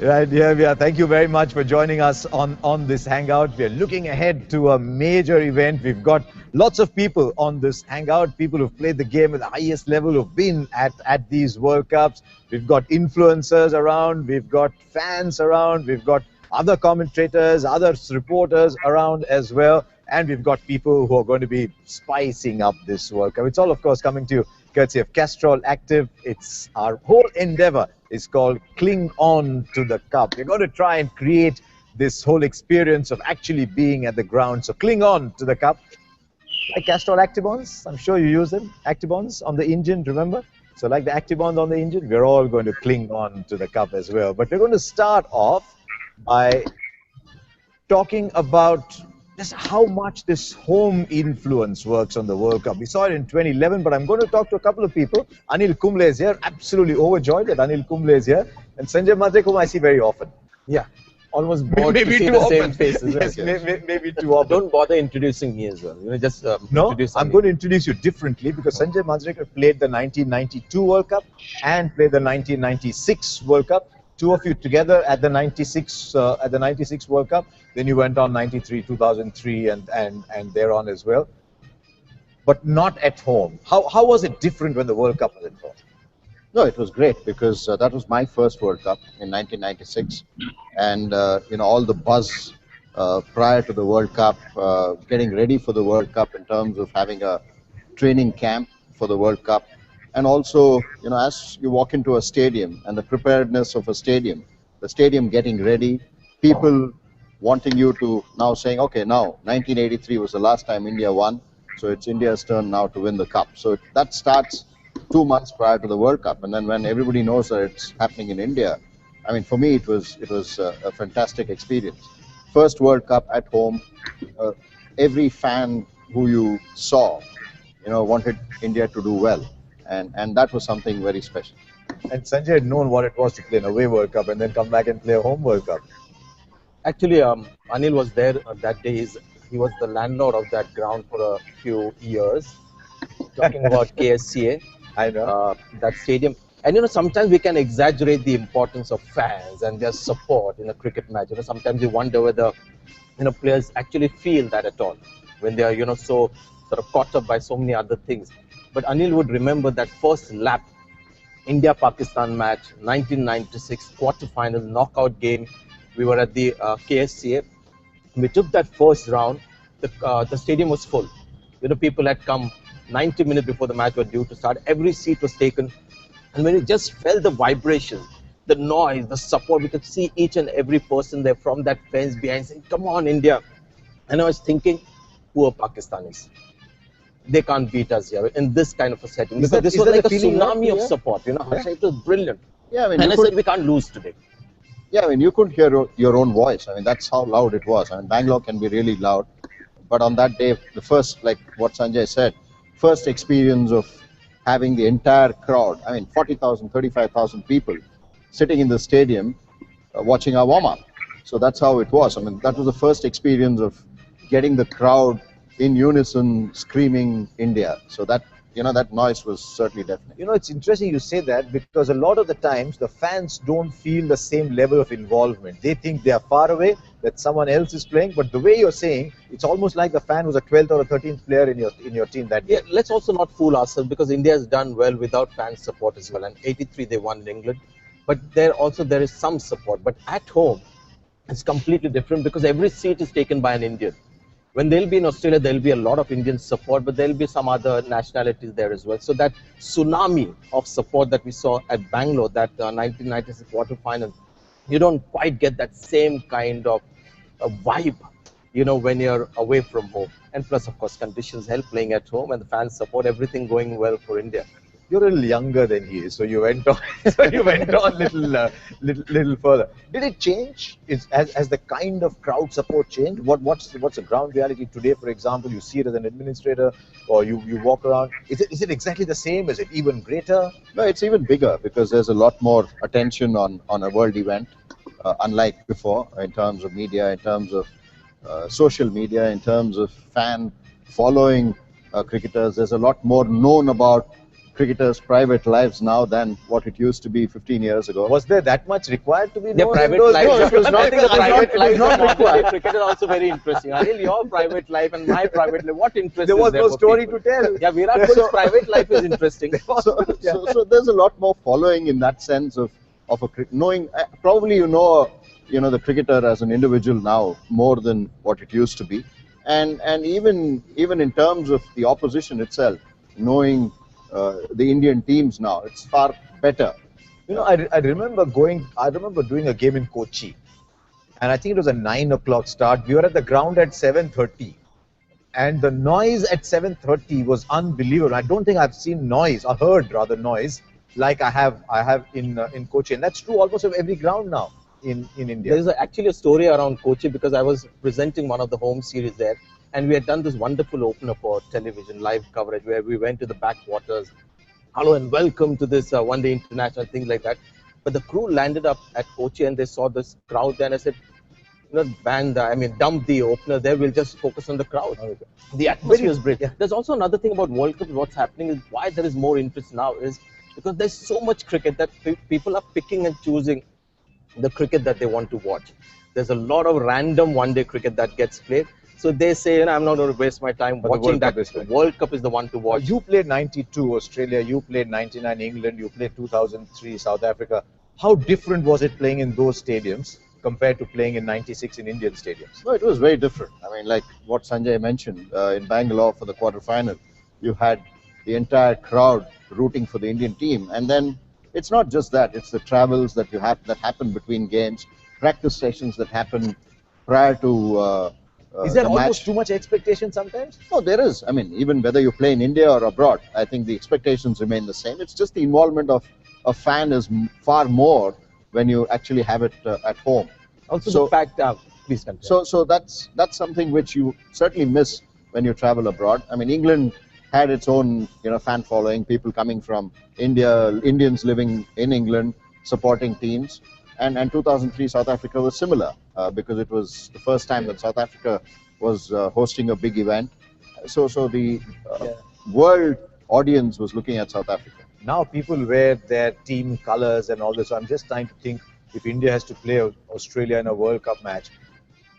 Right, here we are. Thank you very much for joining us on this Hangout. We are looking ahead to a major event. We've got lots of people on this Hangout, people who've played the game at the highest level, who've been at these World Cups. We've got influencers around, we've got fans around, we've got other commentators, other reporters around as well. And we've got people who are going to be spicing up this World Cup. It's all, of course, coming to you courtesy of Castrol Active. It's our whole endeavor is called Cling On to the Cup. We're going to try and create this whole experience of actually being at the ground. So cling on to the cup. Like Castrol Actibonds, I'm sure you use them. Actibonds on the engine, remember? So like the Actibonds on the engine, we're all going to cling on to the cup as well. But we're going to start off by talking about just how much this home influence works on the World Cup. We saw it in 2011, but I'm going to talk to a couple of people. Anil Kumble is here, absolutely overjoyed that Anil Kumble is here. And Sanjay Manjrekar, whom I see very often. Yeah, almost bored maybe to see too the often. same faces. Yes, maybe too often. Don't bother introducing me as well. Just no, introduce I'm going to introduce you differently because Sanjay Manjrekar played the 1992 World Cup and played the 1996 World Cup. Two of you together at the 96 World Cup. Then you went on 93, 2003, and thereon as well. But not at home. How was it different when the World Cup was at home? No, it was great because that was my first World Cup in 1996, and all the buzz prior to the World Cup, getting ready for the World Cup in terms of having a training camp for the World Cup. And also, as you walk into a stadium and the preparedness of a stadium, the stadium getting ready, people wanting you to now saying, okay, now 1983 was the last time India won, so it's India's turn now to win the cup. So that starts 2 months prior to the World Cup, and then when everybody knows that it's happening in India, I mean, for me it was a fantastic experience. First World Cup at home, every fan who you saw, wanted India to do well. And that was something very special. And Sanjay had known what it was to play an away World Cup and then come back and play a home World Cup. Actually, Anil was there that day. He was the landlord of that ground for a few years. Talking about KSCA, I know. that stadium. And sometimes we can exaggerate the importance of fans and their support in a cricket match. Sometimes you wonder whether players actually feel that at all when they are so sort of caught up by so many other things. But Anil would remember that first lap, India-Pakistan match, 1996, quarter-final knockout game. We were at the KSCA. We took that first round. The stadium was full. People had come 90 minutes before the match was due to start. Every seat was taken. And when you just felt the vibration, the noise, the support, we could see each and every person there from that fence behind saying, come on, India. And I was thinking, who are Pakistanis? They can't beat us here in this kind of a setting. Because this was like a tsunami of support, Harsha, it was brilliant. Yeah, I mean, and I said, we can't lose today. Yeah, I mean, you couldn't hear your own voice. I mean, that's how loud it was. I mean, Bangalore can be really loud. But on that day, the first, like what Sanjay said, first experience of having the entire crowd, I mean, 40,000, 35,000 people sitting in the stadium watching our warm-up. So that's how it was. I mean, that was the first experience of getting the crowd in unison screaming India. So that that noise was certainly definite. It's interesting you say that because a lot of the times the fans don't feel the same level of involvement. They think they are far away, that someone else is playing. But the way you're saying, it's almost like the fan was a 12th or a 13th player in your team that day. Yeah, let's also not fool ourselves because India has done well without fan support as well. And 83 they won in England. But there is some support. But at home, it's completely different because every seat is taken by an Indian. When they'll be in Australia, there'll be a lot of Indian support, but there'll be some other nationalities there as well. So that tsunami of support that we saw at Bangalore, that 1996 quarterfinal, you don't quite get that same kind of vibe, when you're away from home. And plus, of course, conditions help playing at home and the fans support, everything going well for India. You're a little younger than he is, so you went on. little further. Did it change? Has the kind of crowd support changed? What's the ground reality today? For example, you see it as an administrator, or you walk around. Is it exactly the same? Is it even greater? No, it's even bigger because there's a lot more attention on a world event, unlike before, in terms of media, in terms of social media, in terms of fan following cricketers. There's a lot more known about cricketers' private lives now than what it used to be 15 years ago. Was there that much required to be Their known? private in those lives. days? No, it was not- I think the it was not- private it was lives not of modern required. day cricket is also very interesting. Anil, your private life and my private life, what interest There is was there no for story people? to tell. Yeah, Virat Kohli's private life is interesting. So there's a lot more following in that sense of knowing. Probably you know the cricketer as an individual now more than what it used to be, and even in terms of the opposition itself, knowing the Indian teams now, it's far better. You know, I remember doing a game in Kochi, and I think it was a 9 o'clock start. We were at the ground at 7:30, and the noise at 7:30 was unbelievable. I don't think I've seen noise, or heard rather noise, like I have in Kochi, and that's true almost of every ground now in India. There is actually a story around Kochi because I was presenting one of the home series there, and we had done this wonderful opener for television live coverage where we went to the backwaters. Hello and welcome to this one-day international, things like that. But the crew landed up at Kochi and they saw this crowd there, and I said, dump the opener there. We'll just focus on the crowd. The atmosphere is great. There's also another thing about World Cup. What's happening is why there is more interest now is because there's so much cricket that people are picking and choosing the cricket that they want to watch. There's a lot of random one-day cricket that gets played. So they say, I'm not going to waste my time watching that. The World Cup is the one to watch. You played 92 Australia, you played 99 England, you played 2003 South Africa. How different was it playing in those stadiums compared to playing in 96 in Indian stadiums? No, it was very different. I mean, like what Sanjay mentioned, in Bangalore for the quarterfinal, you had the entire crowd rooting for the Indian team. And then it's not just that, it's the travels that happen between games, practice sessions that happen prior to is there the almost match. too much expectation sometimes? No, there is. I mean, even whether you play in India or abroad, I think the expectations remain the same. It's just the involvement of a fan is far more when you actually have it at home. Also, the fact, please continue. So that's something which you certainly miss when you travel abroad. I mean, England had its own fan following, people coming from India, Indians living in England, supporting teams. And 2003 South Africa was similar because it was the first time that South Africa was hosting a big event. So the world audience was looking at South Africa. Now people wear their team colors and all this. So I'm just trying to think, if India has to play Australia in a World Cup match,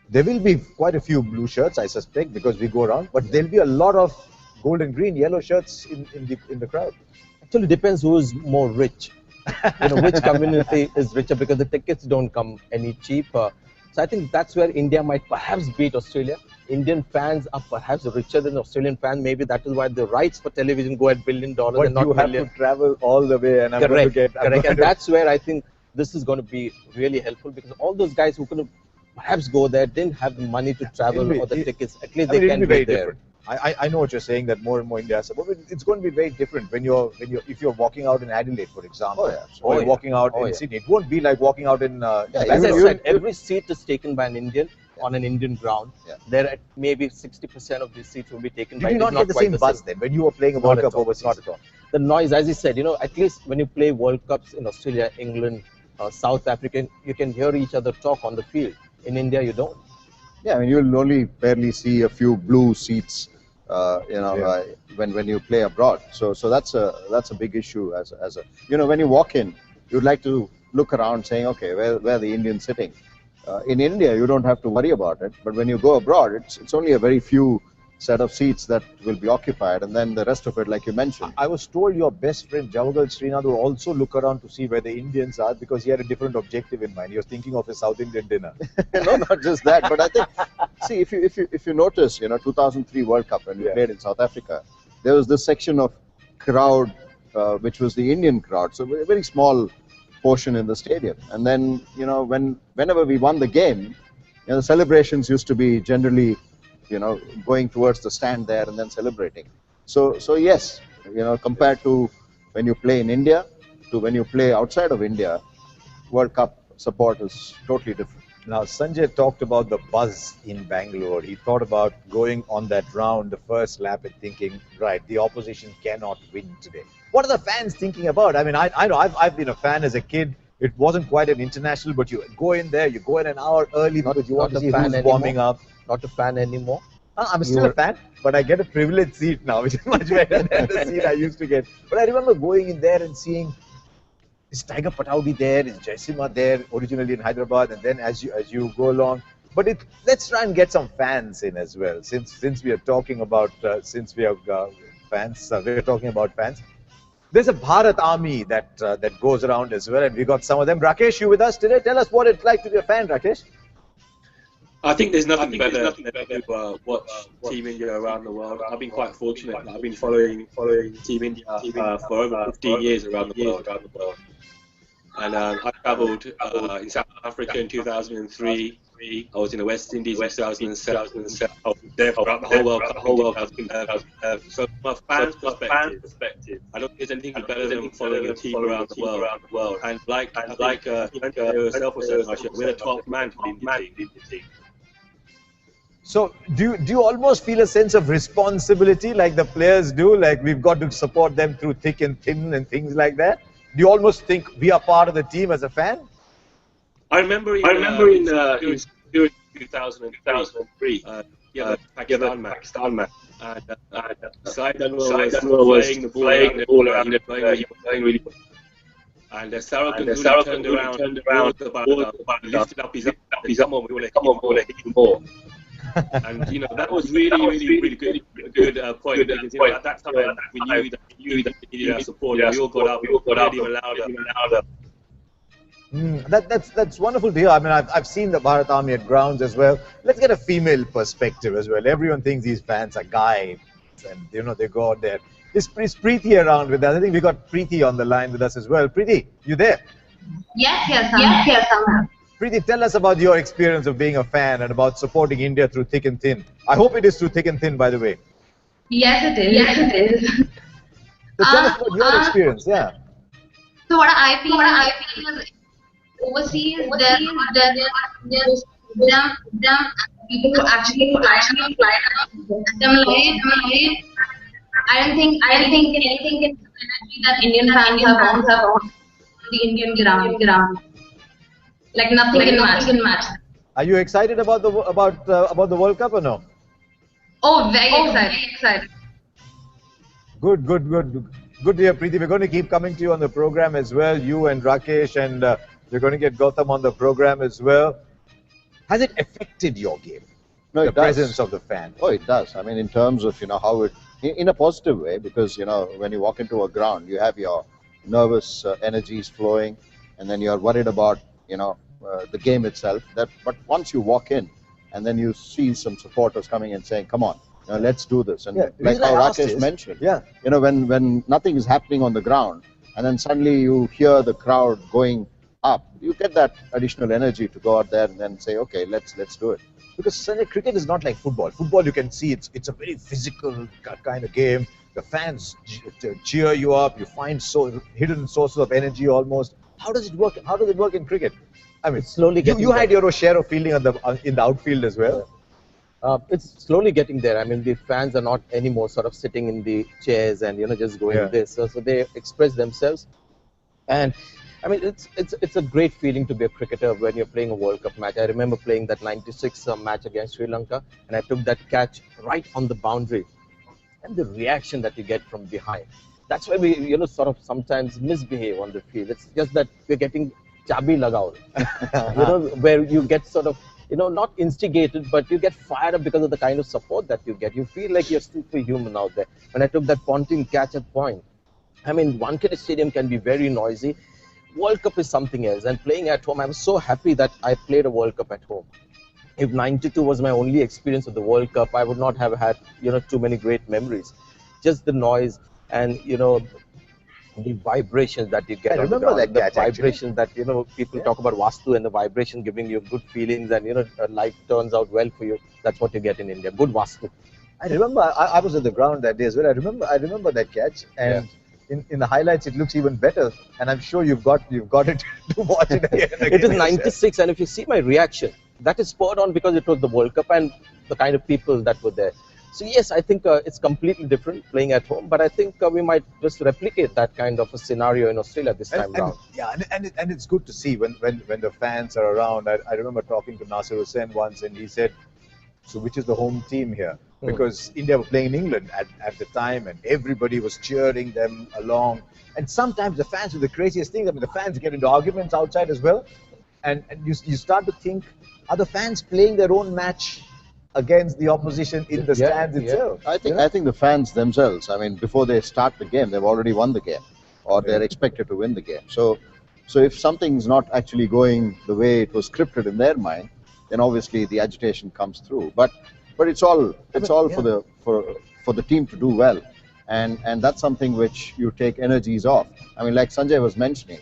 there will be quite a few blue shirts, I suspect, because we go around. But there'll be a lot of gold and green, yellow shirts in the crowd. Actually, depends who is more rich. Which community is richer, because the tickets don't come any cheaper. So I think that's where India might perhaps beat Australia. Indian fans are perhaps richer than Australian fans. Maybe that is why the rights for television go at $1 billion But and not you have million. to travel all the way, and I'm going to get correct. And that's where I think this is going to be really helpful, because all those guys who could perhaps go there didn't have the money to travel or the tickets. At least they can be very there. different. I know what you're saying, that more and more India support, but it's going to be very different if you're walking out in Adelaide, for example, or walking out in Sydney. It won't be like walking out in. As I said, every seat is taken by an Indian on an Indian ground. There at maybe 60% of these seats will be taken by. Did you not get the same buzz then when you were playing a World Cup overseas? Not at all. The noise, as you said, at least when you play World Cups in Australia, England, South Africa, you can hear each other talk on the field. In India, you don't. Yeah, I mean, you'll only barely see a few blue seats, when you play abroad. So that's a big issue as a when you walk in, you'd like to look around saying, okay, where are the Indians sitting? In India, you don't have to worry about it, but when you go abroad, it's only a very few set of seats that will be occupied, and then the rest of it, like you mentioned. I was told your best friend Javagal Srinath will also look around to see where the Indians are, because he had a different objective in mind. He was thinking of a South Indian dinner. No, not just that, but I think, see, if you notice, 2003 World Cup when we played in South Africa, there was this section of crowd which was the Indian crowd, so a very small portion in the stadium. And then, whenever we won the game, the celebrations used to be generally going towards the stand there and then celebrating. So yes, compared to when you play in India to when you play outside of India, World Cup support is totally different. Now, Sanjay talked about the buzz in Bangalore. He thought about going on that round, the first lap, and thinking, right, the opposition cannot win today. What are the fans thinking about? I mean, I know I've been a fan as a kid. It wasn't quite an international, but you go in there, you go in an hour early because you want to see who's warming up. Not a fan anymore. I'm still a fan, but I get a privileged seat now, which is much better than the seat I used to get. But I remember going in there and seeing, is Tiger Pataudi there? Is Jaisima there? Originally in Hyderabad, and then as you go along. But let's try and get some fans in as well. Since we are talking about fans, we're talking about fans. There's a Bharat army that goes around as well, and we got some of them. Rakesh, you with us today? Tell us what it's like to be a fan, Rakesh. I think there's nothing better than to watch Team India around the world. I've been quite fortunate. I've been following Team India for over 15 years around the world. And I travelled in South Africa in 2003. I was in the West Indies in 2007. I was there throughout the whole World Cup. So from a fan's perspective, I don't think there's anything better than following a team around the world. And like yourself was saying, Harsha, we're the 12th man to the Indian team. So do you almost feel a sense of responsibility like the players do? Like we've got to support them through thick and thin and things like that? Do you almost think we are part of the team as a fan? I remember in 2003, Pakistan match. And Saeed Anwar was playing the ball around, playing really well. And Sarab turned around, lifted up his arm, we want to hit him more. And that was really good point. Because, at that time we knew that we needed our support. We all got up, even louder. That's wonderful to hear. I mean, I've seen the Bharat Army at grounds as well. Let's get a female perspective as well. Everyone thinks these fans are guys, and they go out there. Is Preeti around with us? I think we got Preeti on the line with us as well. Preeti, you there? Yes, I'm. Preeti, tell us about your experience of being a fan and about supporting India through thick and thin. I hope it is through thick and thin, by the way. Yes, it is. So tell us about your experience, yeah. So what I feel is overseas, there people who actually fly them live. I don't think anything can energy that Indian fans have on the Indian ground. Like nothing can match. Are you excited about the World Cup or no? Oh, very excited. Good to hear, Preeti. We're going to keep coming to you on the program as well. You and Rakesh, and we're going to get Gautam on the program as well. Has it affected your game? No, the presence of the fan. Oh, it does. I mean, in terms of how it, in a positive way, because when you walk into a ground, you have your nervous energies flowing, and then you're worried about the game itself. But once you walk in, and then you see some supporters coming and saying, "Come on, let's do this." And like how Rakesh mentioned, when nothing is happening on the ground, and then suddenly you hear the crowd going up, you get that additional energy to go out there and then say, "Okay, let's do it." Because Sanjay, cricket is not like football. Football, you can see it's a very physical kind of game. The fans cheer you up. You find hidden sources of energy almost. How does it work? How does it work in cricket? I mean, slowly you had your share of fielding in the outfield as well. It's slowly getting there. I mean, the fans are not anymore sort of sitting in the chairs and just going this. So they express themselves, and I mean, it's a great feeling to be a cricketer when you're playing a World Cup match. I remember playing that '96 match against Sri Lanka, and I took that catch right on the boundary, and the reaction that you get from behind. That's why we sort of sometimes misbehave on the field. It's just that we're getting chabi lagao, where you get sort of not instigated, but you get fired up because of the kind of support that you get. You feel like you're superhuman out there. When I took that Ponting catch at point, I mean, Wankhede Stadium can be very noisy. World Cup is something else, and playing at home, I was so happy that I played a World Cup at home. If '92 was my only experience of the World Cup, I would not have had too many great memories. Just the noise and the vibrations that you get. I remember that the vibrations that people talk about Vastu and the vibration giving you good feelings, and life turns out well for you. That's what you get in India. Good Vastu. I remember I was at the ground that day as well. I remember that catch, and in the highlights it looks even better. And I'm sure you've got it to watch it again. It is '96, and if you see my reaction, that is spurred on because it was the World Cup and the kind of people that were there. So yes, I think it's completely different playing at home, but I think we might just replicate that kind of a scenario in Australia this time round. And it's good to see when the fans are around. I remember talking to Nasir Hussain once, and he said so which is the home team here, because India were playing in England at the time, and everybody was cheering them along. And sometimes the fans do the craziest things. I mean, the fans get into arguments outside as well, and you start to think, are the fans playing their own match against the opposition in the stands itself? I think the fans themselves, I mean, before they start the game, they've already won the game, or they're expected to win the game. So if something's not actually going the way it was scripted in their mind, then obviously the agitation comes through. But it's all for the team to do well, and that's something which you take energies off. I mean, like Sanjay was mentioning,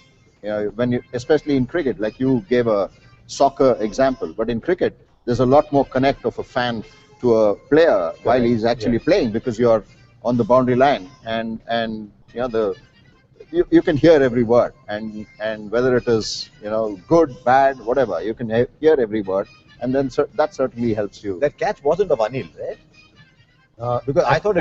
especially in cricket, like you gave a soccer example, but in cricket there's a lot more connect of a fan to a player while he's actually playing, because you're on the boundary line, and you can hear every word, and whether it is good, bad, whatever, you can hear every word, and then that certainly helps you. That catch wasn't of Anil, right? Because I thought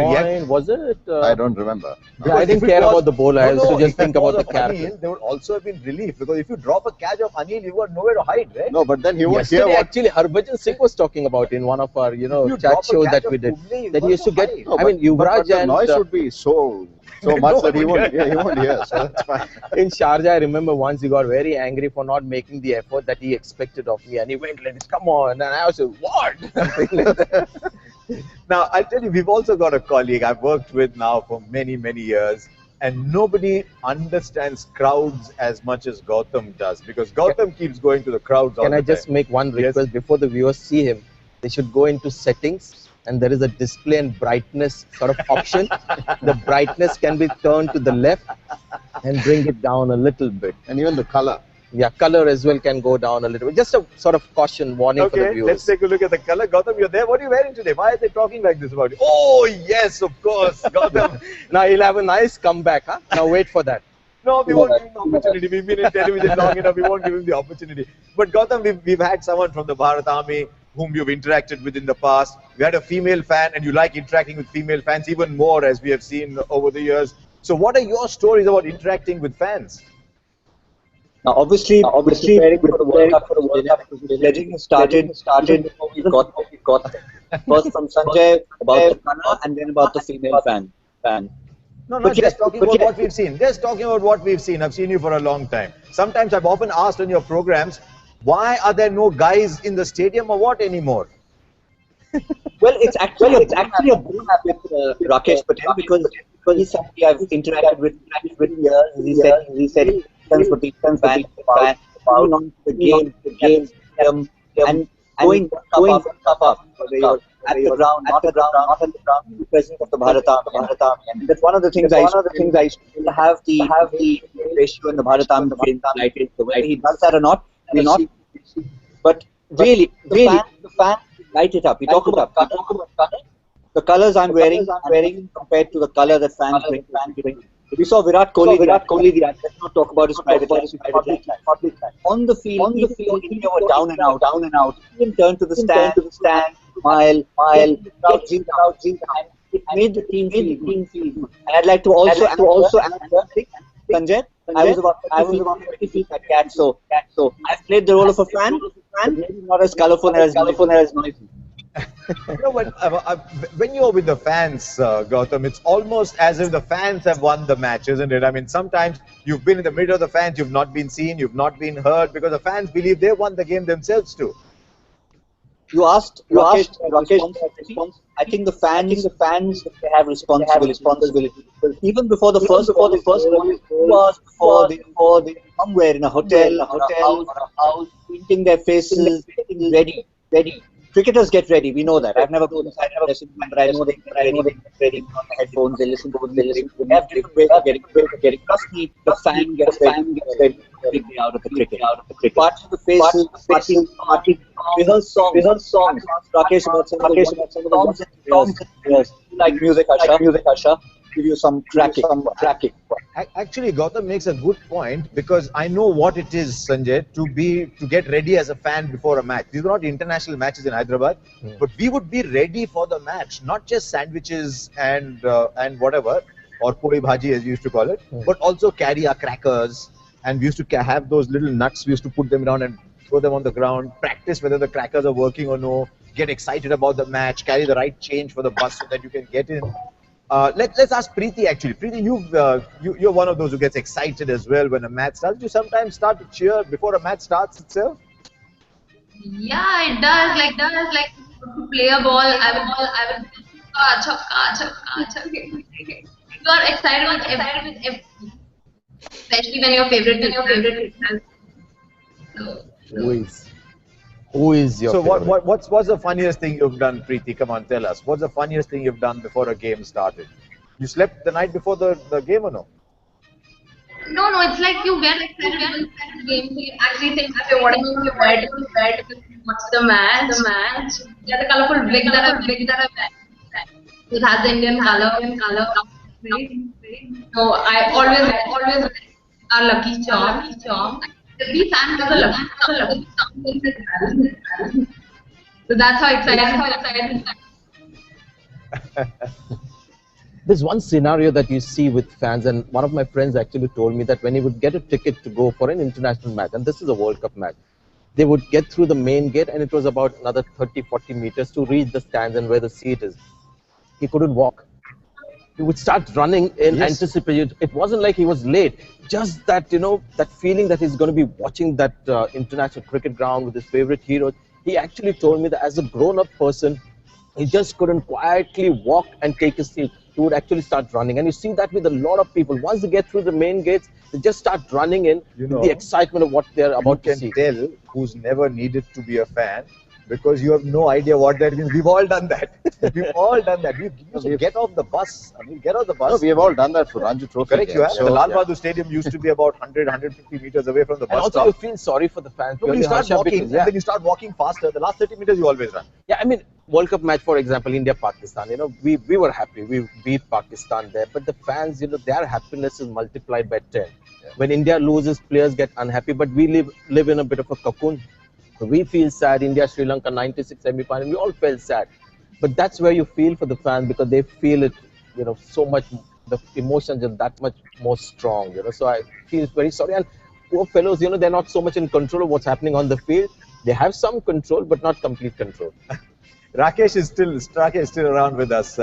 was it? I don't remember. I didn't care about the bowler. I used to just think about the character. Anil, there would also have been relief, because if you drop a catch of Anil, you've got nowhere to hide, right? No, but then he would hear what... Actually, Harbhajan Singh was talking about in one of our, chat shows that we did. That he used to get. I mean, Yuvraj and the noise would be so much that he won't hear. So that's fine. In Sharjah, I remember once he got very angry for not making the effort that he expected of me, and he went like, "Come on!" And I was like, "What?" Now, I tell you, we've also got a colleague I've worked with now for many, many years, and nobody understands crowds as much as Gautam does, because Gautam keeps going to the crowds all the time. Can I just make one request before the viewers see him? They should go into settings, and there is a display and brightness sort of option. The brightness can be turned to the left and bring it down a little bit. And even the color. Yeah, color as well can go down a little bit. Just a sort of caution, warning for the viewers. Let's take a look at the color. Gautam, you're there. What are you wearing today? Why are they talking like this about you? Oh, yes, of course, Gautam. Now he'll have a nice comeback, huh? Now wait for that. No, we won't give him the opportunity. We've been in television long enough. We won't give him the opportunity. But Gautam, we've had someone from the Bharat Army whom you've interacted with in the past. We had a female fan, and you like interacting with female fans even more, as we have seen over the years. So what are your stories about interacting with fans? Now, obviously, preparing for the World Cup, the pledging started before we got there. First from Sanjay about the color, and then about the female fan. No, just talking about what we've seen. Just talking about what we've seen. I've seen you for a long time. Sometimes I've often asked on your programs, why are there no guys in the stadium or what anymore? Well, it's actually a boon with Rakesh Patel, because he's somebody I've interacted with years. He said for defense fan about the game, and going up at the ground, not on the ground, in the presence of the Bharat Army. And that's one of the things I used to have the ratio in the Bharat Army lighted. Whether he does that or not, we'll not. But really, the fans light it up. We talk about color. The colors I'm wearing compared to the color that fans bring. We saw Virat Kohli. Let's not talk about his private life. On the field, India were down and out. Even turn to the stand, smile, crowd jeered out. It made the team feel good. And I'd like to also add Sanjay, I was about 50 feet at catch, so I've played the role of a fan, maybe not as colourful as noisy. But when you're with the fans, Gautam, it's almost as if the fans have won the match, isn't it? I mean, sometimes you've been in the middle of the fans, you've not been seen, you've not been heard, because the fans believe they won the game themselves too. You asked Rakesh response. I think the fans they have responsibility. Even before the first goal, 2 hours before they somewhere in a hotel or a house, painting their faces, getting ready. Cricketers get ready. We know that. I've never been inside a dressing room, but I know they get ready. They get ready on the headphones. They listen. They have different ways of getting. Trust me, the fan gets ready out of the cricket. Parts of the faces, rehearse songs. Rakesh about some of the songs. Like music, Harsha. Give you some cracking. Actually, Gautam makes a good point, because I know what it is, Sanjay, to get ready as a fan before a match. These are not international matches in Hyderabad, but we would be ready for the match, not just sandwiches and whatever, or puri bhaji as you used to call it, but also carry our crackers, and we used to have those little nuts. We used to put them around and throw them on the ground, practice whether the crackers are working or no. get excited about the match, carry the right change for the bus so that you can get in. Let's ask Preeti actually. Preeti, you're one of those who gets excited as well when a match starts. Do you sometimes start to cheer before a match starts itself? Yeah, it does. Like to play a ball, I will you are excited with everything, especially when your favorite has. So, Who is your So favorite? what's the funniest thing you've done, Preeti? Come on, tell us. What's the funniest thing you've done before a game started? You slept the night before the game or no? no, it's like you get excited with the game. So you actually think, okay, what am I going to wear to watch the match? Get a colorful wig that I it has the Indian color. So I always a lucky charm. Every fan has a lucky charm. So that's how excited. There's one scenario that you see with fans, and one of my friends actually told me that when he would get a ticket to go for an international match, and this is a World Cup match, they would get through the main gate, and it was about another 30-40 meters to reach the stands and where the seat is. He couldn't walk. He would start running in anticipation. It wasn't like he was late. Just that, that feeling that he's going to be watching that international cricket ground with his favorite heroes. He actually told me that as a grown-up person, he just couldn't quietly walk and take his seat. He would actually start running. And you see that with a lot of people. Once they get through the main gates, they just start running in with the excitement of what they're about to see. You can tell who's never needed to be a fan because you have no idea what that means. We've all done that. We've all done that. We get off the bus. I mean, get off the bus. No, we have all done that for Ranji Trophy. Correct, you have. So, the Lal Bahadur Stadium used to be about 100, 150 meters away from the bus And also stop. you feel sorry for the fans. No, you start Harsha, walking, because, and then you start walking faster. The last 30 meters you always run. Yeah, I mean, World Cup match, for example, India-Pakistan, we were happy. We beat Pakistan there. But the fans, their happiness is multiplied by 10. Yeah. When India loses, players get unhappy. But we live in a bit of a cocoon. So we feel sad. India, Sri Lanka, 96 semi-final, we all felt sad. But that's where you feel for the fans because they feel it, so much, the emotions are that much more strong, So I feel very sorry. And poor fellows, they're not so much in control of what's happening on the field. They have some control, but not complete control. Rakesh is still around with us.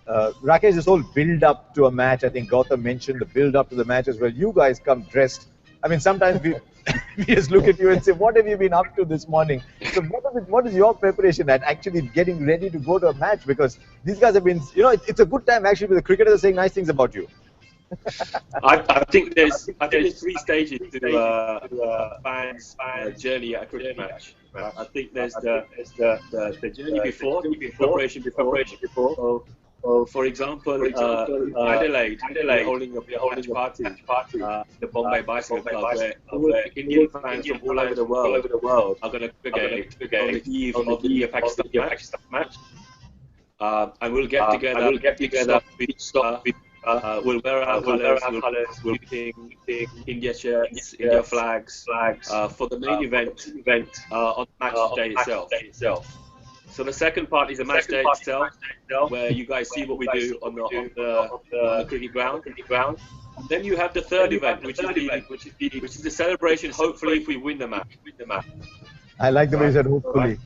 Rakesh, this whole build-up to a match, I think Gautam mentioned the build-up to the match as well. You guys come dressed. I mean, sometimes we just look at you and say, what have you been up to this morning? So what is your preparation at actually getting ready to go to a match? Because these guys have been, it's a good time actually, but the cricketers are saying nice things about you. I think there's 3 stages to a fan's journey at a cricket match. I think there's the journey before, preparation before. For example, Adelaide, holding a party, the Bombay Bicycle Club, where all Indian fans from all over the world are going to congregate on the eve of the India-Pakistan match. And we'll get together, we'll wear our colours, we'll be wearing India shirts, India flags, for the main event on match day itself. So the second part is the match day itself, where you guys see what we do on the cricket ground. Then you have the third event, which is the celebration. Hopefully, if we win the match. I like the way you said hopefully.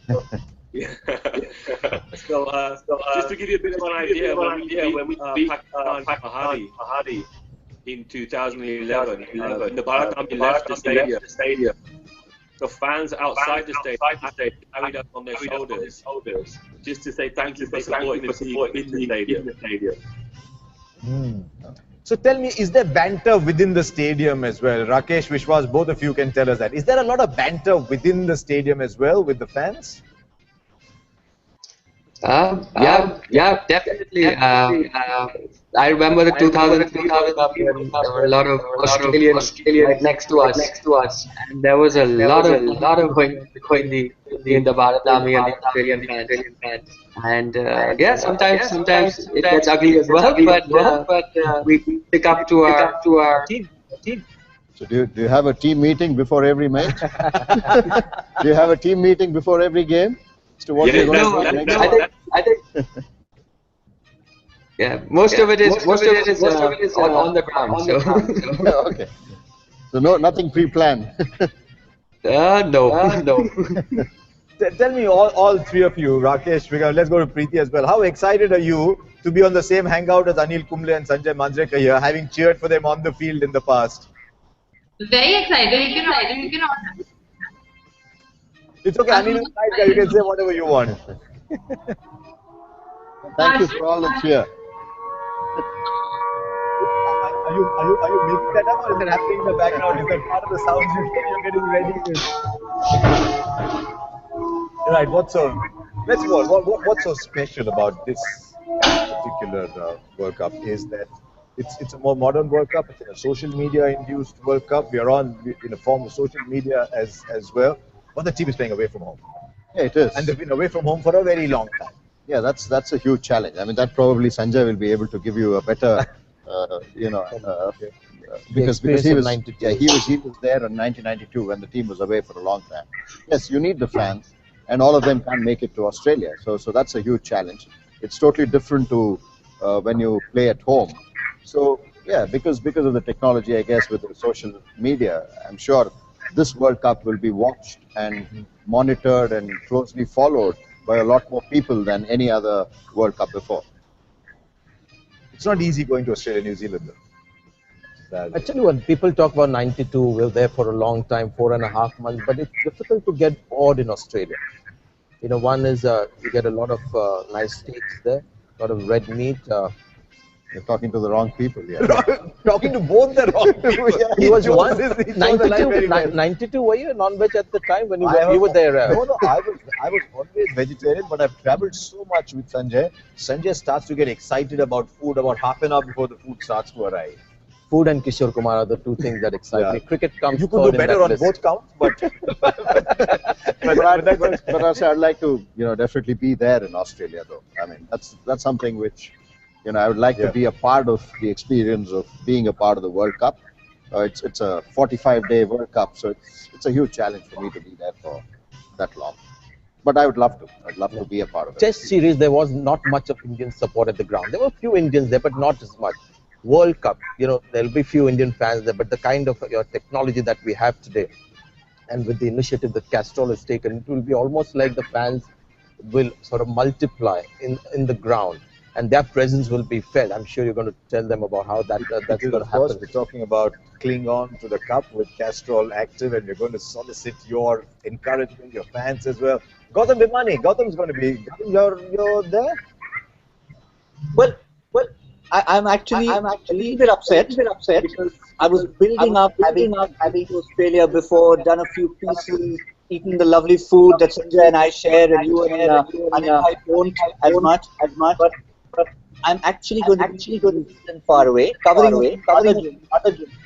Yeah. So just to give you a bit of an idea, when we beat Pakistan in 2011, the Bharat Army left the stadium. The fans outside the stadium carried up on their shoulders just to say thank you for supporting the team in the stadium. So tell me, is there banter within the stadium as well? Rakesh, Vishwas, both of you can tell us that. Is there a lot of banter within the stadium as well with the fans? Yeah, definitely. I remember the 2003 World Cup when there were a lot of Australians right next to us, and there was a lot of going in the Bharat Army and the Australian fans. And sometimes it gets ugly as well, but we pick up to our team. So do you have a team meeting before every match? Do you have a team meeting before every game? To what you're going to do next? I think. Yeah, most of it is on the ground. So. Okay. So nothing pre-planned. No. Tell me, all three of you, Rakesh, let's go to Preeti as well. How excited are you to be on the same hangout as Anil Kumble and Sanjay Manjrekar here, having cheered for them on the field in the past? Very excited. You cannot. It's okay, Anil is a nice guy. You can say whatever you want. Thank you for all the cheer. Are you making that up, or is it happening in the background? Is that part of the sound you're getting ready with? Right. Let's go on. What's so special about this particular World Cup is that it's a more modern World Cup. It's a social media induced World Cup. We are in a form of social media as well. But the team is playing away from home. Yeah, it is. And they've been away from home for a very long time. Yeah, that's a huge challenge. I mean, that probably Sanjay will be able to give you a better, because he was there in 1992 when the team was away for a long time. Yes, you need the fans, and all of them can't make it to Australia. So that's a huge challenge. It's totally different to when you play at home. So yeah, because of the technology, I guess, with the social media, I'm sure this World Cup will be watched and monitored and closely followed by a lot more people than any other World Cup before. It's not easy going to Australia, New Zealand, though. Actually, when people talk about 92, we were there for a long time, 4.5 months, but it's difficult to get bored in Australia. You know, one is you get a lot of nice steaks there, a lot of red meat. You're talking to the wrong people, yeah. Talking to both the wrong people. Yeah, he was 92. Were you non-veg at the time when you were there? No, I was always vegetarian, but I've traveled so much with Sanjay. Sanjay starts to get excited about food about half an hour before the food starts to arrive. Food and Kishore Kumar are the two things that excite me. Cricket comes You could do better on both counts, but I'd like to, definitely be there in Australia, though. I mean, that's something which, I would like to be a part of the experience of being a part of the World Cup. It's a 45-day World Cup, so it's a huge challenge for me to be there for that long. But I would love to. I'd love to be a part of it. Test series, there was not much of Indian support at the ground. There were a few Indians there, but not as much. World Cup, there'll be few Indian fans there, but the kind of technology that we have today, and with the initiative that Castrol has taken, it will be almost like the fans will sort of multiply in the ground, and their presence will be felt. I'm sure you're going to tell them about how that's going to happen. We're talking about cling on to the cup with Castrol active, and we're going to solicit your encouragement, your fans as well. Gautam Bhimani, Gautam's going to be. You're there. Well, I'm actually a little bit upset because I was building up, having to Australia before, done a few pieces, eaten the lovely food that Sanjay and I share, and you and I don't as much. But I'm actually going to be far away, covering other games.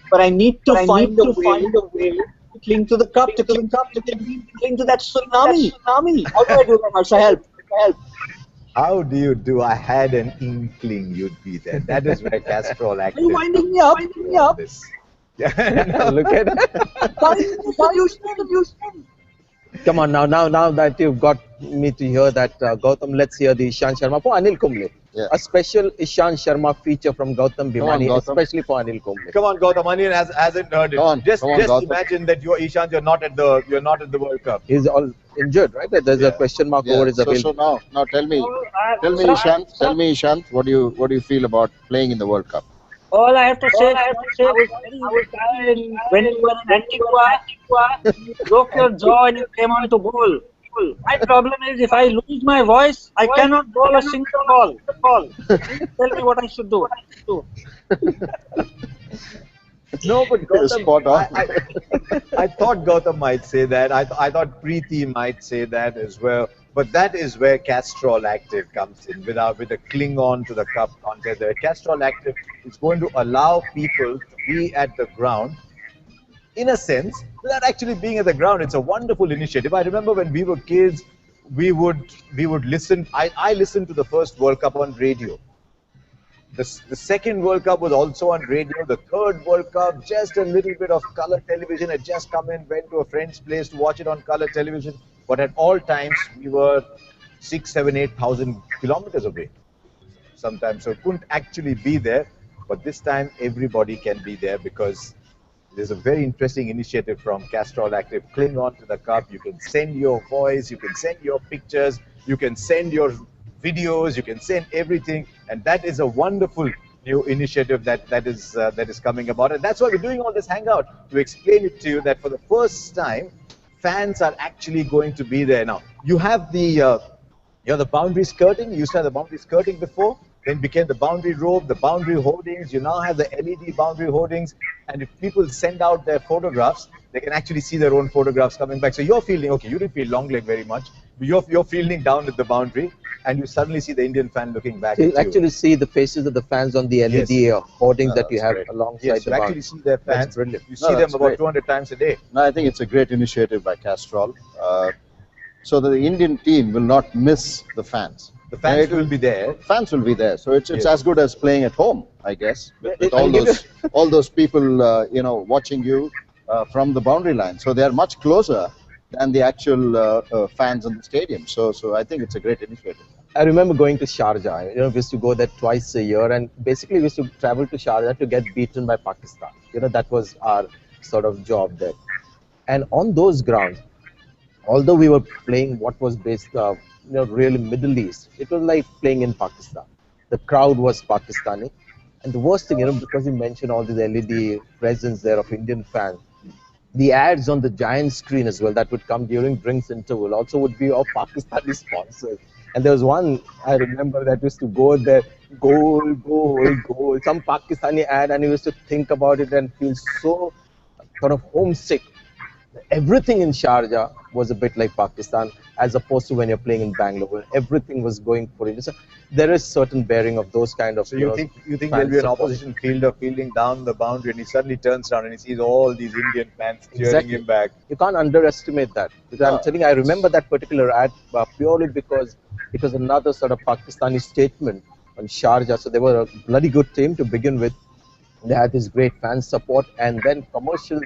But I need to find a way to cling to the cup, to cling to that tsunami. How do I do that, Harsha? Help. How do you do? I had an inkling you'd be there. That is where Castrol acted. Are you winding me up? Yeah. Look at it. Come on, now that you've got me to hear that, Gautam, let's hear the Ishan Sharma for Anil Kumble. Yeah. A special Ishan Sharma feature from Gautam Bhimani, Gautam. especially for Anil Kumble. Come on, Gautam. Anil hasn't heard it. Just imagine that you're Ishan. You're not at the World Cup. He's all injured, right? There's a question mark over his ability. So now tell me, Ishant, what do you feel about playing in the World Cup? All I have to say, I was very tired when you were in Antigua, you broke your jaw and you came on to bowl. My problem is if I lose my voice, I cannot bowl a single ball. Please tell me what I should do. No, but Gautam, I thought Gautam might say that. I thought Preeti might say that as well. But that is where Castrol Active comes in, with the cling on to the cup contest. The Castrol Active is going to allow people to be at the ground, in a sense, without actually being at the ground. It's a wonderful initiative. I remember when we were kids, we would listen. I listened to the first World Cup on radio. The second World Cup was also on radio. The third World Cup, just a little bit of color television had just come in, went to a friend's place to watch it on color television. But at all times, we were 6,000, 7,000, 8,000 kilometers away sometimes. So couldn't actually be there. But this time, everybody can be there because There's a very interesting initiative from Castrol Active. Cling on to the cup. You can send your voice, you can send your pictures, you can send your videos, you can send everything, and that is a wonderful new initiative that is coming about, and that's why we're doing all this hangout to explain it to you that for the first time, fans are actually going to be there now. You have the boundary skirting. You used to have the boundary skirting before, then became the boundary rope, the boundary hoardings. You now have the LED boundary hoardings, and if people send out their photographs, they can actually see their own photographs coming back. So you're feeling, okay, you didn't feel long leg very much, but you're feeling down at the boundary, and you suddenly see the Indian fan looking back So at you you. actually see the faces of the fans on the LED hoardings that you have alongside Yes, the you boundary. actually see their fans. That's brilliant. You see them about 200 times a day. No, I think it's a great initiative by Castrol, so that the Indian team will not miss the fans. The fans will be there. Fans will be there, so it's Yes. as good as playing at home, I guess, with all those people watching you from the boundary line. So they are much closer than the actual fans in the stadium. So I think it's a great initiative. I remember going to Sharjah. We used to go there twice a year, and basically we used to travel to Sharjah to get beaten by Pakistan. That was our sort of job there. And on those grounds, although we were playing what was based, really Middle East, it was like playing in Pakistan. The crowd was Pakistani, and the worst thing, because you mentioned all the LED presence there of Indian fans, the ads on the giant screen as well that would come during drinks interval also would be of Pakistani sponsors. And there was one I remember that used to go there, goal, goal, goal, some Pakistani ad, and you used to think about it and feel so sort of homesick. Everything in Sharjah was a bit like Pakistan, as opposed to when you're playing in Bangalore, where everything was going for India. So there is certain bearing of those kind of. So you think there'll be an opposition fielder fielding down the boundary, and he suddenly turns around and he sees all these Indian fans cheering him back. You can't underestimate that. Because I'm telling you, I remember that particular ad purely because it was another sort of Pakistani statement on Sharjah. So they were a bloody good team to begin with. They had this great fan support, and then commercial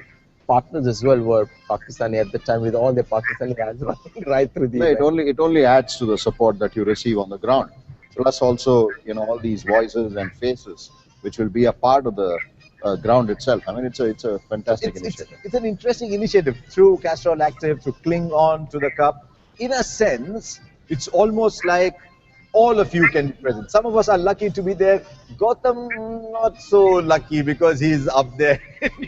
partners as well were Pakistani at the time, with all their Pakistani ads running right through the event. It only adds to the support that you receive on the ground. Plus also, all these voices and faces, which will be a part of the ground itself. I mean, it's a fantastic initiative. It's an interesting initiative through Castrol Active to cling on to the cup. In a sense, it's almost like all of you can be present. Some of us are lucky to be there. Gautam, not so lucky because he's up there.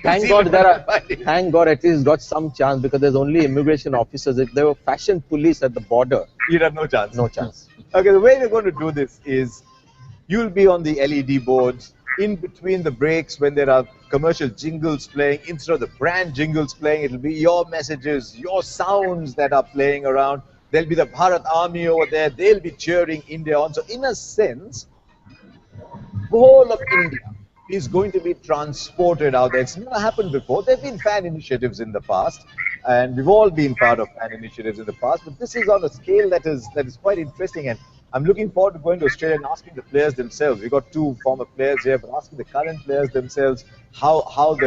Thank God at least got some chance, because there's only immigration officers. If there were fashion police at the border, you'd have no chance. No chance. Okay, the way we're going to do this is you'll be on the LED boards in between the breaks when there are commercial jingles playing. Instead of the brand jingles playing, it'll be your messages, your sounds that are playing around. There'll be the Bharat Army over there. They'll be cheering India on. So in a sense, the whole of India is going to be transported out there. It's never happened before. There have been fan initiatives in the past, and we've all been part of fan initiatives in the past. But this is on a scale that is quite interesting. And I'm looking forward to going to Australia and asking the players themselves. We've got two former players here, but asking the current players themselves how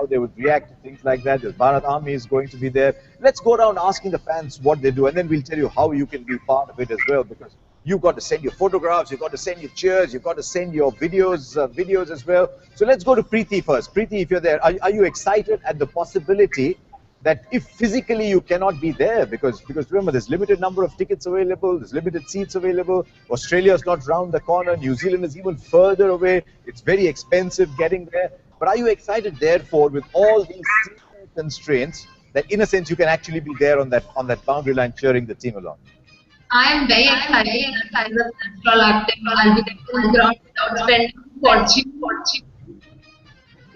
they would react to things like that. The Bharat Army is going to be there. Let's go around asking the fans what they do, and then we'll tell you how you can be part of it as well, because you've got to send your photographs, you've got to send your cheers, you've got to send your videos as well. So let's go to Preeti first. Preeti, if you're there, are you excited at the possibility that if physically you cannot be there, because remember, there's limited number of tickets available, there's limited seats available, Australia is not round the corner, New Zealand is even further away, it's very expensive getting there. But are you excited, therefore, with all these constraints, that in a sense you can actually be there on that boundary line cheering the team along? I am very excited that the Castrol Active I'll be on the ground without spending fortune.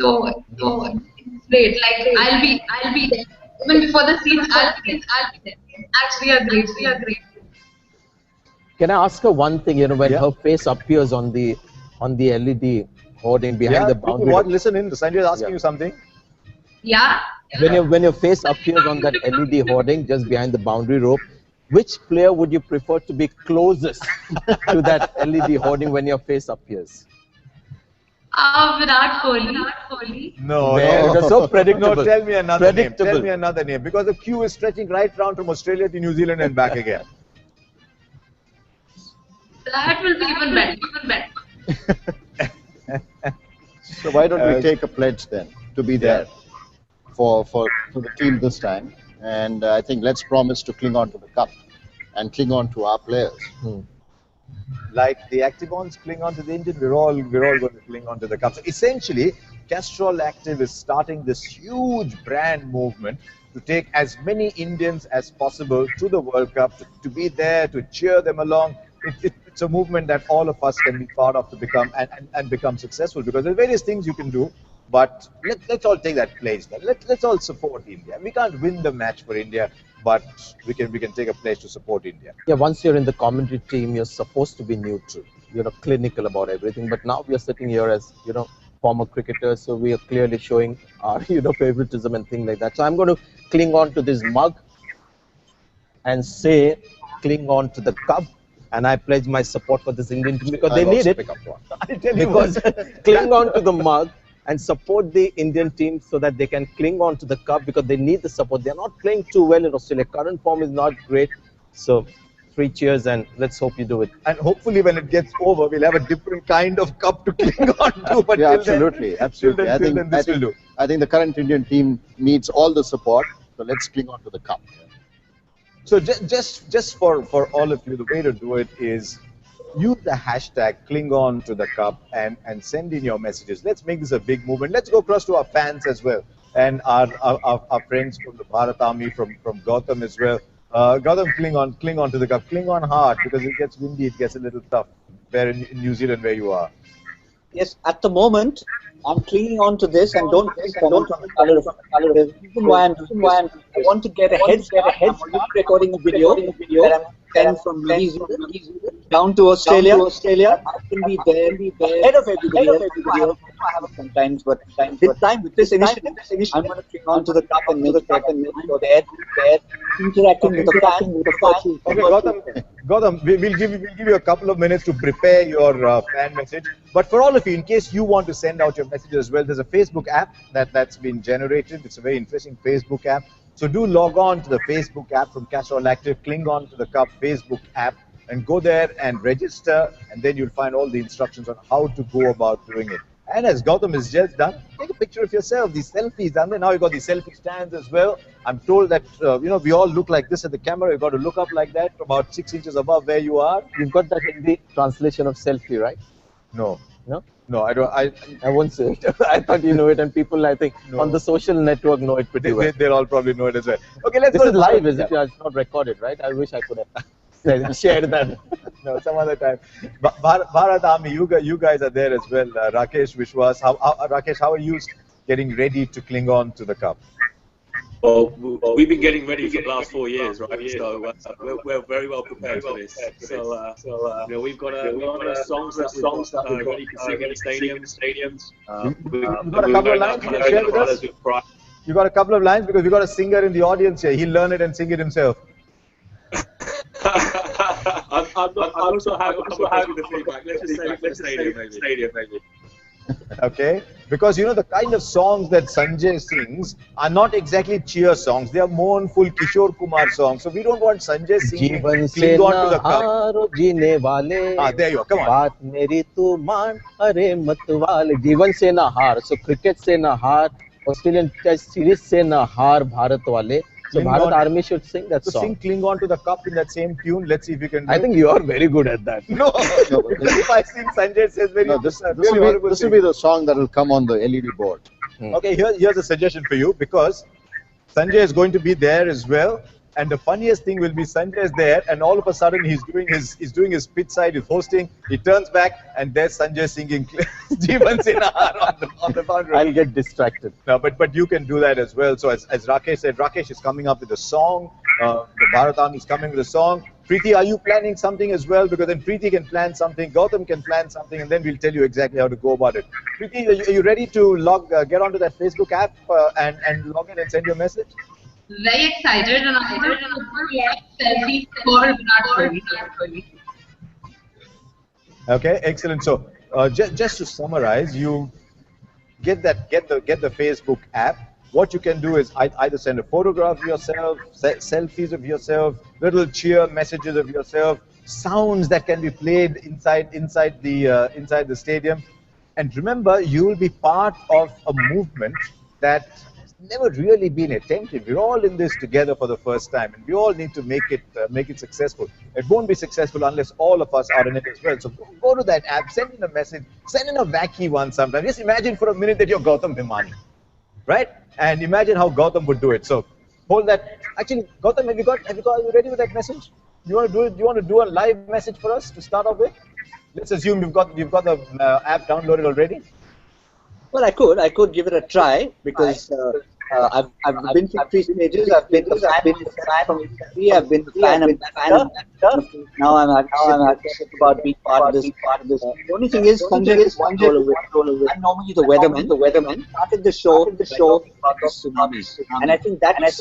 So it's great. Like I'll be there. Even before the seats, I'll be there. Actually, a great. Can I ask her one thing? When her face appears on the LED hoarding behind the boundary. Listen in. Sanjay is asking you something. Yeah. When your face appears on that LED hoarding just behind the boundary rope, which player would you prefer to be closest to that LED hoarding when your face appears? Virat Kohli. No, you're so predictable. No, tell me another name. Tell me another name, because the queue is stretching right round from Australia to New Zealand and back again. That will be even better. So why don't we take a pledge then to be there? for the team this time. And I think let's promise to cling on to the cup and cling on to our players. Like the Activons cling on to the Indian, we're all going to cling on to the cup. So essentially, Castrol Active is starting this huge brand movement to take as many Indians as possible to the World Cup, to be there, to cheer them along. It's a movement that all of us can be part of to become and become successful, because there are various things you can do. But let's all take that pledge. Let's all support India. We can't win the match for India, but we can take a pledge to support India. Yeah, once you're in the commentary team, you're supposed to be neutral, clinical about everything. But now we are sitting here as, former cricketers, so we are clearly showing our, favoritism and things like that. So I'm going to cling on to this mug and say, cling on to the cup. And I pledge my support for this Indian team because they need it. Because cling on to the mug and support the Indian team so that they can cling on to the cup, because they need the support. They're not playing too well in Australia. Current form is not great. So 3 cheers, and let's hope you do it. And hopefully when it gets over, we'll have a different kind of cup to cling on to. But yeah, absolutely. I think the current Indian team needs all the support. So let's cling on to the cup. So just for all of you, the way to do it is use the hashtag cling on to the cup and send in your messages. Let's make this a big movement. Let's go across to our fans as well, and our friends from the Bharat Army, from Gautam as well. Gautam, cling on to the cup. Cling on hard, because it gets windy, it gets a little tough there in New Zealand where you are. Yes, at the moment, I'm clinging on to this, and don't comment on the color of the reason why I'm doing this. I want to get a head start. I'm already recording a video that I'm sending from New Zealand down to Australia. I can be there ahead of everybody else. I have sometimes, but this time with this initiative, I'm going to cling on to the cup and make sure that they're interacting with the fans. Okay, Gautam, we'll give you a couple of minutes to prepare your fan message. But for all of you, in case you want to send out your messages as well, there's a Facebook app that's been generated. It's a very interesting Facebook app. So do log on to the Facebook app from Castrol Active, cling on to the cup Facebook app, and go there and register, and then you'll find all the instructions on how to go about doing it. And as Gautam has just done, take a picture of yourself, these selfies. And then now you've got these selfie stands as well. I'm told that, we all look like this at the camera. You've got to look up like that, about 6 inches above where you are. You've got that Hindi translation of selfie, right? No. No? No, I don't. I won't say it. I thought you know it, and people, I think, on the social network know it pretty well. They'll all probably know it as well. Okay, let's This is live, is it? It's not recorded, right? I wish I could have shared that. No, some other time. Bharat Army, you guys are there as well. Rakesh, Vishwas, Rakesh, how are you getting ready to cling on to the cup? Well, we've been getting ready for the last 4 years, right? So we're very well prepared for this. So we've got a songs that we're ready to sing in the stadiums. You've got a couple of lines you can share with us? You got a couple of lines, because we got a singer in the audience here. He'll learn it and sing it himself. I'm also happy with the feedback. Let's just say stadium maybe. Okay, because the kind of songs that Sanjay sings are not exactly cheer songs. They are mournful Kishore Kumar songs. So we don't want Sanjay singing cling on to the cup. There you are. Come on. Baat meri tu maan, are mat wale. Jeevan se na haar. So cricket se na haar. Australian Test Series se na haar Bharat wale. So Bharat Army should sing that song. So sing Cling On to the Cup in that same tune. Let's see if we can do I think you are very good at that. No, if I sing Sanjay says this will be the song that will come on the LED board. Okay, here's a suggestion for you, because Sanjay is going to be there as well. And the funniest thing will be Sanjay is there, and all of a sudden he's doing his pitch side, he's hosting. He turns back, and there's Sanjay singing Jeevan Sinahar on the boundary. I'll get distracted. No, but you can do that as well. So as Rakesh said, Rakesh is coming up with a song. The Bharat Army is coming with a song. Preeti, are you planning something as well? Because then Preeti can plan something, Gautam can plan something, and then we'll tell you exactly how to go about it. Preeti, are you ready to get onto that Facebook app and log in and send your message? Very excited, and I'm going to selfie for Virat Kohli. Okay, excellent. So just to summarize, you get the Facebook app. What you can do is either send a photograph of yourself, selfies of yourself, little cheer messages of yourself, sounds that can be played inside the stadium. And remember, you will be part of a movement that never really been attempted. We're all in this together for the first time, and we all need to make it successful. It won't be successful unless all of us are in it as well. So go to that app, send in a message, send in a wacky one sometime. Just imagine for a minute that you're Gautam Bhimani, right? And imagine how Gautam would do it. So hold that. Actually, Gautam, are you ready with that message? You want to do it? You want to do a live message for us to start off with? Let's assume you've got the app downloaded already. Well, I could give it a try because I've been through 3 stages. I've been the fan from history. I've been the fan ambassador. Now I'm about being part of this. The only thing is, Sanjay is one role away. I'm normally the weatherman. Started the show about the tsunamis, and I think that's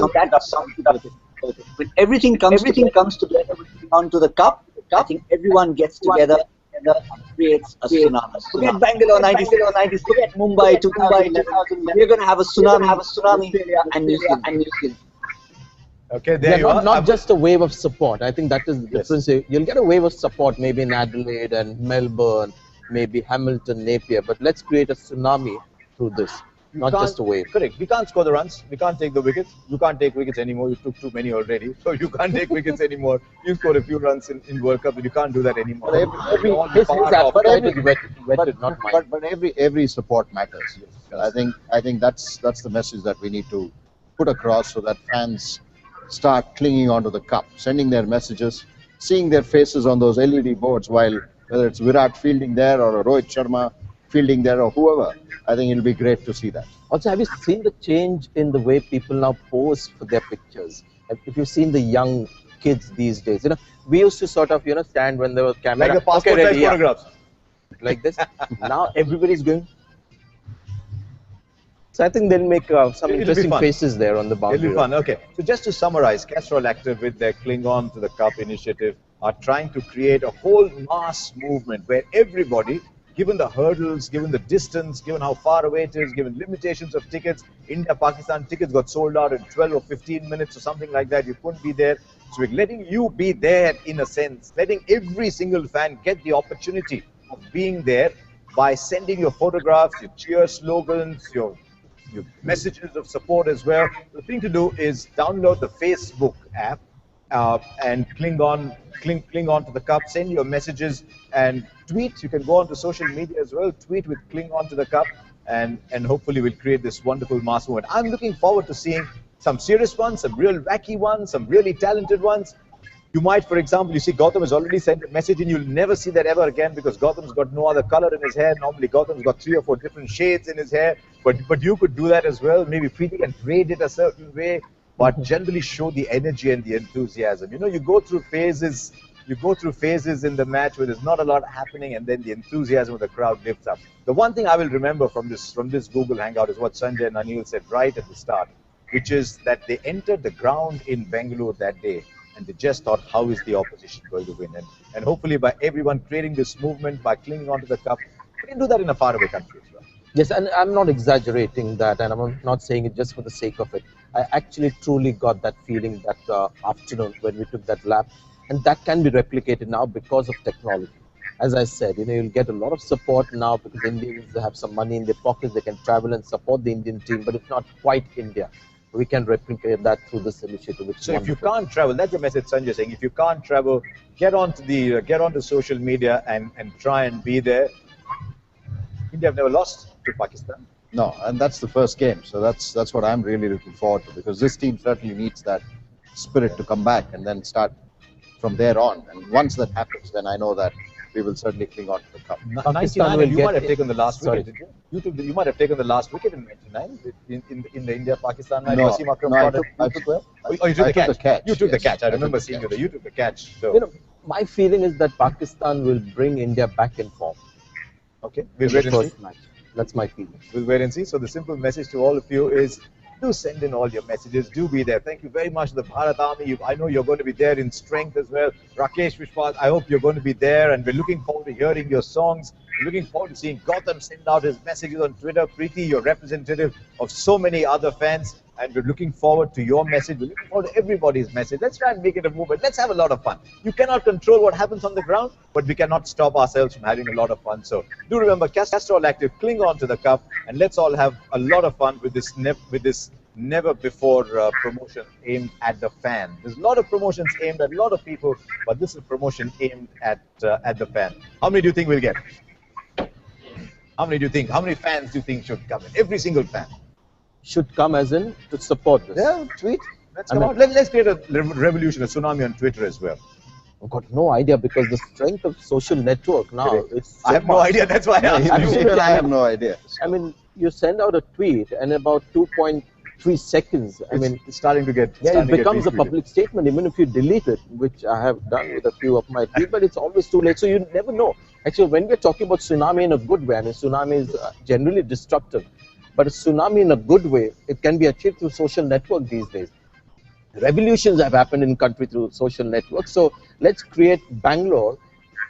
something with it. When everything comes together onto the cup, I think everyone gets together and creates a tsunami. Forget Bangalore 96, forget Mumbai 2011. We're going to have a tsunami and New Zealand. Okay, there you are. Not just a wave of support. I think that is the difference. You'll get a wave of support maybe in Adelaide and Melbourne, maybe Hamilton, Napier, but let's create a tsunami through this. Not just a wave. Correct. We can't score the runs. We can't take the wickets. You can't take wickets anymore. You took too many already. So you can't take wickets anymore. You scored a few runs in World Cup, but you can't do that anymore. But every support matters. Yes. I think that's the message that we need to put across so that fans start clinging onto the cup, sending their messages, seeing their faces on those LED boards while whether it's Virat fielding there or Rohit Sharma fielding there or whoever. I think it'll be great to see that. Also, have you seen the change in the way people now pose for their pictures? If you've seen the young kids these days, we used to sort of, stand when there was camera. Like the passport size photographs. Like this. Now everybody's going. So I think they'll make some interesting faces there on the boundary. It'll be fun. Okay. So just to summarize, Castrol Active with their Cling On to the Cup initiative are trying to create a whole mass movement where everybody, given the hurdles, given the distance, given how far away it is, given limitations of tickets, India-Pakistan tickets got sold out in 12 or 15 minutes or something like that. You couldn't be there. So we're letting you be there in a sense, letting every single fan get the opportunity of being there by sending your photographs, your cheer slogans, your messages of support as well. The thing to do is download the Facebook app and cling on to the cup, send your messages and tweet. You can go on to social media as well, tweet with Cling On to the Cup, and hopefully we'll create this wonderful mass movement. I'm looking forward to seeing some serious ones, some real wacky ones, some really talented ones. You might, for example, you see Gautam has already sent a message and you'll never see that ever again because Gautam's got no other color in his hair. Normally Gautam's got 3 or 4 different shades in his hair, but you could do that as well. Maybe Preeti can braid it a certain way, but generally show the energy and the enthusiasm. You go through phases in the match where there's not a lot happening and then the enthusiasm of the crowd lifts up. The one thing I will remember from this Google Hangout is what Sanjay and Anil said right at the start, which is that they entered the ground in Bangalore that day and they just thought, how is the opposition going to win? And hopefully by everyone creating this movement, by clinging onto the cup, we can do that in a faraway country as well. Yes, and I'm not exaggerating that, and I'm not saying it just for the sake of it. I actually truly got that feeling that afternoon when we took that lap, and that can be replicated now because of technology. As I said, you'll get a lot of support now because Indians have some money in their pockets, they can travel and support the Indian team, but it's not quite India. We can replicate that through this initiative. Which so if you can't travel, that's the message Sanjay saying. If you can't travel, get onto social media and try and be there. India have never lost to Pakistan. No, and that's the first game. So that's what I'm really looking forward to because this team certainly needs that spirit to come back and then start from there on. And once that happens, then I know that we will certainly cling on to the cup. 99, you might have taken the last wicket, did you? You might have taken the last wicket in 99 in the India-Pakistan match. No, I took the catch. You took the catch. I remember seeing you there. You took the catch. So. My feeling is that Pakistan will bring India back in form. Okay, we'll wait and see. That's my feeling. We'll wait and see. So the simple message to all of you is, do send in all your messages. Do be there. Thank you very much to the Bharat Army. I know you're going to be there in strength as well. Rakesh Vishwas, I hope you're going to be there. And we're looking forward to hearing your songs. We're looking forward to seeing Gautam send out his messages on Twitter. Preeti, you're representative of so many other fans. And we're looking forward to your message. We're looking forward to everybody's message. Let's try and make it a movement. Let's have a lot of fun. You cannot control what happens on the ground, but we cannot stop ourselves from having a lot of fun. So do remember, Castrol Active, cling on to the cup, and let's all have a lot of fun with this never before promotion aimed at the fan. There's a lot of promotions aimed at a lot of people, but this is a promotion aimed at the fan. How many do you think we'll get? How many do you think? How many fans do you think should come in? Every single fan should come as in to support this. Yeah, tweet. Let's create a revolution, a tsunami on Twitter as well. I've got no idea because the strength of social network now is so I have no idea. That's why I have no idea. I mean, you send out a tweet and about 2.3 seconds, it's starting to get it becomes a public statement even if you delete it, which I have done with a few of my tweets, but it's always too late, so you never know. Actually, when we're talking about tsunami in a good way, I mean, tsunami is generally destructive, but a tsunami in a good way, it can be achieved through social network these days. Revolutions have happened in country through social networks, so let's create Bangalore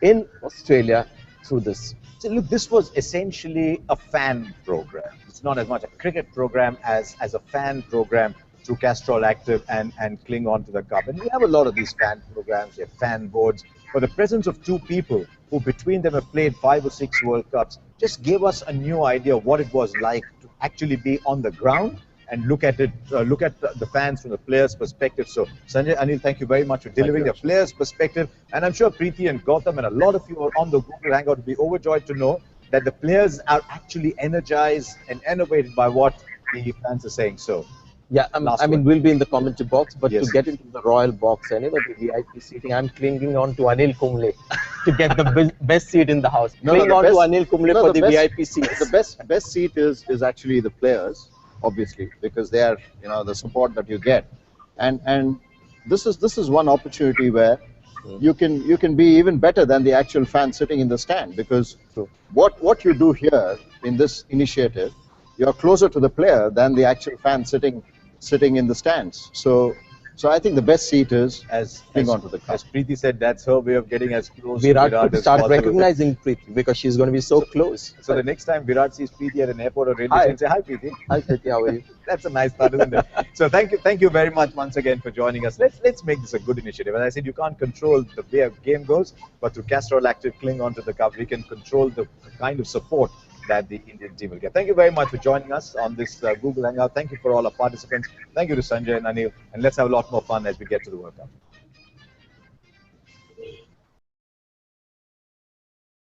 in Australia through this. So look, this was essentially a fan program. It's not as much a cricket program as a fan program through Castrol Active and Cling On to the Cup. And we have a lot of these fan programs, we have fan boards, but the presence of two people who between them have played 5 or 6 World Cups just gave us a new idea of what it was like to actually be on the ground and look at it, look at the fans from the players' perspective. So, Sanjay, Anil, thank you very much for delivering the players' perspective. And I'm sure Preeti and Gautam and a lot of you are on the Google Hangout will be overjoyed to know that the players are actually energized and enervated by what the fans are saying. So, yeah, I mean, we'll be in the commentary box, but to get into the royal box, anyway, the VIP seating, I'm clinging on to Anil Kumble to get the best seat in the house. Cling on to Anil Kumble for the VIP seat. The best seat is actually the players, obviously, because they are, the support that you get, and this is one opportunity where you can be even better than the actual fan sitting in the stand, because what you do here in this initiative, you're closer to the player than the actual fan sitting in the stands. So I think the best seat is cling on to the cup. As Preeti said, that's her way of getting as close Virat to Virat could start recognizing Preeti because she's going to be so close. So the next time Virat sees Preeti at an airport or railway station, say, hi Preeti. Hi Preeti, how are you? That's a nice start, isn't it? So thank you very much once again for joining us. Let's make this a good initiative. As I said, you can't control the way a game goes, but through Castrol Active, Cling On to the Cup, we can control the kind of support that the Indian team will get. Thank you very much for joining us on this Google Hangout. Thank you for all our participants. Thank you to Sanjay and Anil. And let's have a lot more fun as we get to the World Cup.